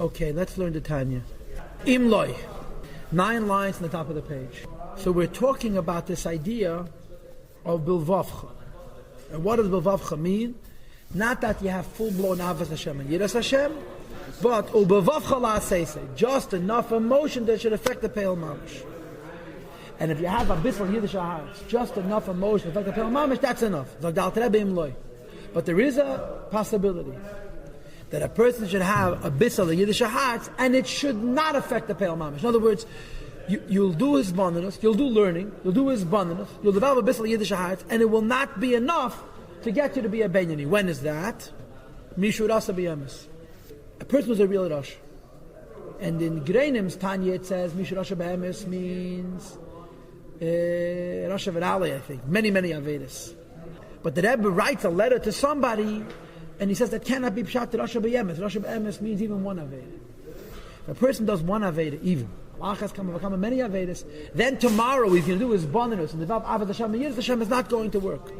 Okay, let's learn the Tanya. Imloi. 9 lines on the top of the page. So we're talking about this idea of Bilvavcha. And what does Bilvavcha mean? Not that you have full-blown Avos Hashem and Yiras Hashem, but Ubavavcha la'aseise, just enough emotion that should affect the Pale Mamish. And if you have a bissel Yiddish hearts, just enough emotion to affect the Pale Mamish, that's enough. But there is a possibility that a person should have a bissel Yiddish hearts, and it should not affect the Pale Mamish. In other words, you'll do his bandinus, you'll do learning, you'll do his bandinus, you'll develop a bissel Yiddish hearts, and it will not be enough to get you to be a Benyani. When is that? Mishurasa b'yemes. A person who's a real Rosh. And in Greinim's Tanya it says Mishurasa b'yemes means Rosh V'Ralei, I think. Many Avedas. But the Rebbe writes a letter to somebody and he says that cannot be Pshat to Rosh b'yemes. Rosh b'yemes means even one Aveda. If a person does one Aveda, even Lachas come many Avedas, then tomorrow he's going to do his bonus and develop Avos Hashem and Yiras Hashem is not going to work.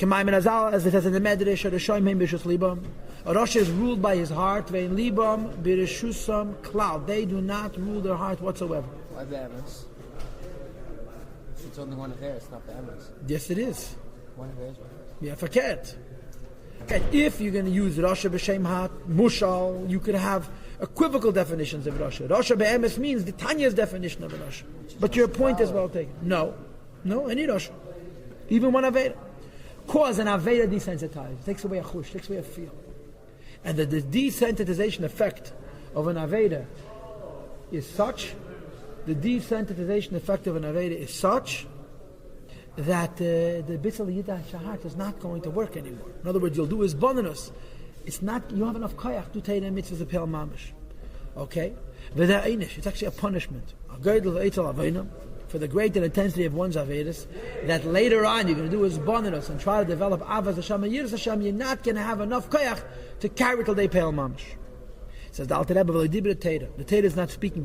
As it says in the Medrash, a Rosh is ruled by his heart, vein libam bireshusam klal. They do not rule their heart whatsoever. Why the Amos? It's only one of theirs, not the Amos. Yes, it is. One of theirs. Yeah, forget. Okay, if you're going to use Rosh b'shem hat, mushal, you could have equivocal definitions of Rosh. Rosh b'emes means the Tanya's definition of a Rosh. But your point is well taken. No, any Rosh. Even one Aveda. Cause an Aveda desensitized. It takes away a chush, takes away a feel. And the desensitization effect of an Aveda is such, that the Bitzel Yiddish heart is not going to work anymore. In other words, you'll do his bonus. It's not, you have enough koyach to take the mitzvahs of Pel Mamish. Okay? It's actually a punishment. For the greater intensity of one's Avedas, that later on you're going to do his bonus and try to develop Avos Hashem and Yiras Hashem, you're not going to have enough koyach to carry till they Pel Mamish. It says the Alter Rebbe, the Teda is not speaking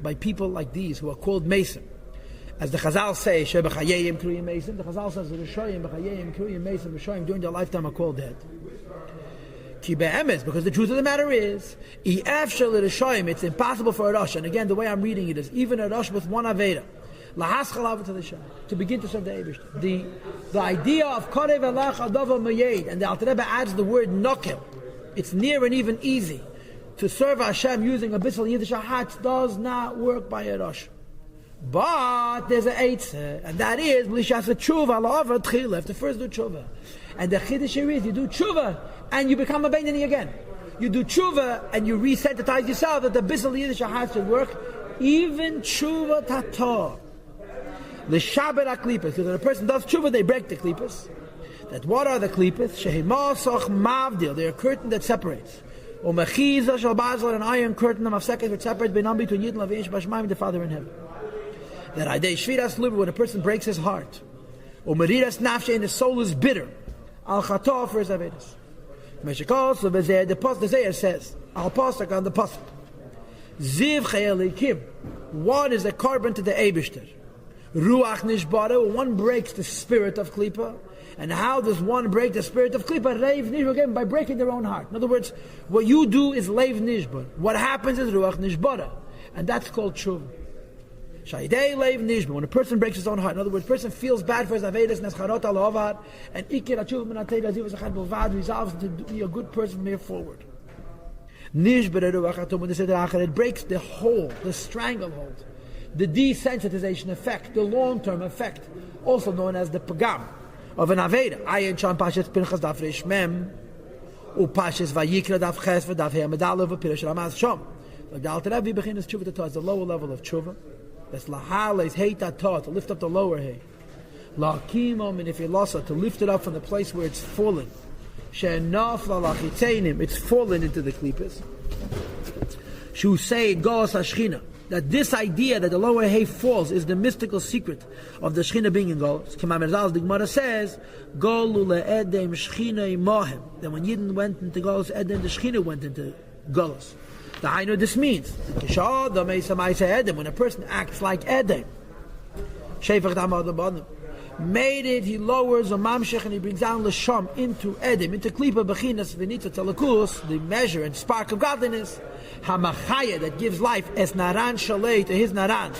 by people like these who are called Mason. As the Chazal say, Shebechayim Kruyim Mason, the Chazal says the Rishoyim Bechayim Kruyim Mason Rishoyim during their lifetime are called dead. Ki be'emes, because the truth of the matter is, it's impossible for a Rosh, and again the way I'm reading it is, even a Rosh with one Aveda, to begin to serve the Eibush. The idea of Karev Elach Adav Mayed, and the Alter Rebbe adds the word Nokel, it's near and even easy to serve Hashem using a Bissel Yiddish Hatz does not work by a Rosh. But there's an Eitzah, and that is L'shas Tshuva La'ava Tchil. Have to first do Tshuva, and the Chiddush is you do Tshuva and you become a Beinani again. You do Tshuva and you resensitize yourself that the Bissel Yiddish Hatz should work. Even Tshuva Tator. L'shaber HaKlipas, because when a person does Tshuva, they break the Klipas. That what are the Klipas? Shehimasach Mavdil. They're a curtain that separates. U'mechiza shal bazal, an iron curtain of second which separates between Yidden Lavish Bashmaim, the Father in heaven. That idea shviras liver, when a person breaks his heart, or meriras nafshe, and his soul is bitter, al chatov for his avedis. Meshikol so the Zeir says al pasuk on the pasuk, ziv chayelikim, one is a carbon to the Eibishter, ruach nishbara, one breaks the spirit of klipa. And how does one break the spirit of klipa? Reiv nishbar, again, by breaking their own heart. In other words, what you do is leiv nishbar. What happens is ruach nishbara, and that's called tshuva. When a person breaks his own heart, in other words, a person feels bad for his avedas and escharot al-avad, and ikir atshuva min ateidah ziv zachad b'vad, resolves to be a good person from here forward. When they say it breaks the hole, the stranglehold, the desensitization effect, the long-term effect, also known as the pagam of an aveda. Ayin Sham Pashas Pinchas Daf Reish Mem, Upashas Vayikra Daf Ches V'Daf Hei Medalev V'Pirish Ramaz Shom. Like the Alter Rebbe begins tshuva to the lower level of tshuva. That's lahales heita ta, to lift up the lower hay. La'akimam, and if you lost it, to lift it up from the place where it's fallen. She'enaf la'lachiteinim, it's fallen into the klipas. Shu say Gos Hashchina, that this idea that the lower hay falls is the mystical secret of the Shechina being in Golos. K'may Merzal, the Gemara says, Golu le'edem Shechina imahem. That when Yidden went into Golos, Edem, the Shechina went into Golos. I know this means when a person acts like Edem, made it, he lowers a mamshech and he brings down l'sham into edim, into klipa bechinas v'nita telekus, the measure and spark of godliness. Hamachaya, that gives life, as naran shalei to his naran.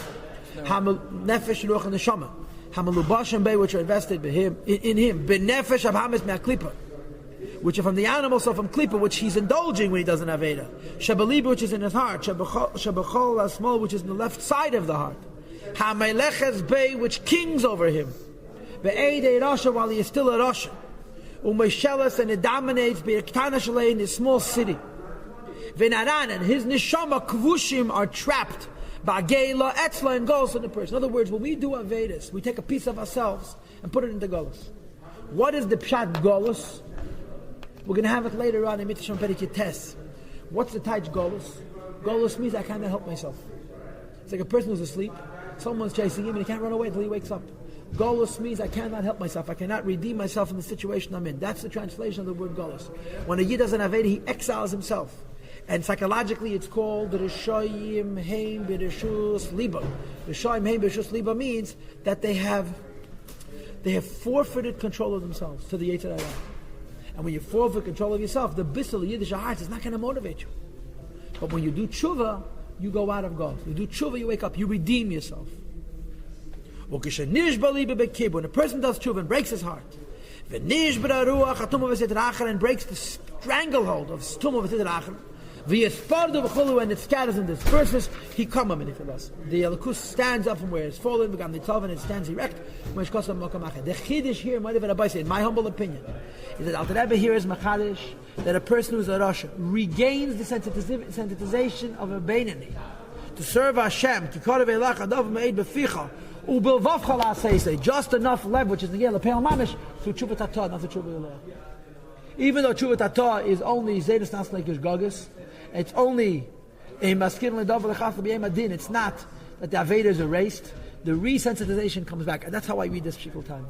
Hamal nefesh ruach and neshama. Hamalubashim bay, which are invested in him. Benefesh abhamis me'aklipa, which are from the animals, so from klipa, which he's indulging when he doesn't have Veda. Shabaliba, which is in his heart. Shabachol asmol, which is in the left side of the heart. Hamayleches bay, which kings over him. Be'edei Rasha, while he is still a Rasha. U'meishelas, and it dominates Be'ektana Shalei, in his small city. Ve'naran, and his neshama kvushim are trapped. Ba'geila etzla, and goes in the person. In other words, when we do Avedas, we take a piece of ourselves and put it into Golus. What is the Pshat Golus? We're going to have it later on in Mitzvah Perikut Tes. What's the Taich Golus? Golus means I cannot help myself. It's like a person who's asleep. Someone's chasing him and he can't run away until he wakes up. Golus means I cannot help myself. I cannot redeem myself in the situation I'm in. That's the translation of the word Golus. When a Yid doesn't have Veda, he exiles himself. And psychologically it's called Rishoyim Heim B'Rishus Liba. Rishoyim Heim B'Rishus Liba means that they have forfeited control of themselves to the Yetzer Hara. And when you forfeit control of yourself, the Bissel, the Yiddish heart, is not going to motivate you. But when you do tshuva, you go out of God. You do tshuva, you wake up, you redeem yourself. When a person does tshuva and breaks his heart, and breaks the stranglehold of tumah v'tid and it scatters and disperses, he come and if it was. The Elikus stands up from where it's fallen, and it stands erect. The Chiddush here, in my humble opinion, is that Alter Rebbe here is Machadish, that a person who's a Rasha regains the sensitization of a Beinani to serve Hashem, just enough lev, which is the Gel Pale Mamish, through Tshuva Tatah, not the Tshuva Yoleh. Even though Tshuva Tatah is only Zedus Nas Leikish Gogus, it's only a Maskin Ledav Lechaf B'Yem Adin, it's not that the Aveda is erased, the resensitization comes back. And that's how I read this particular time.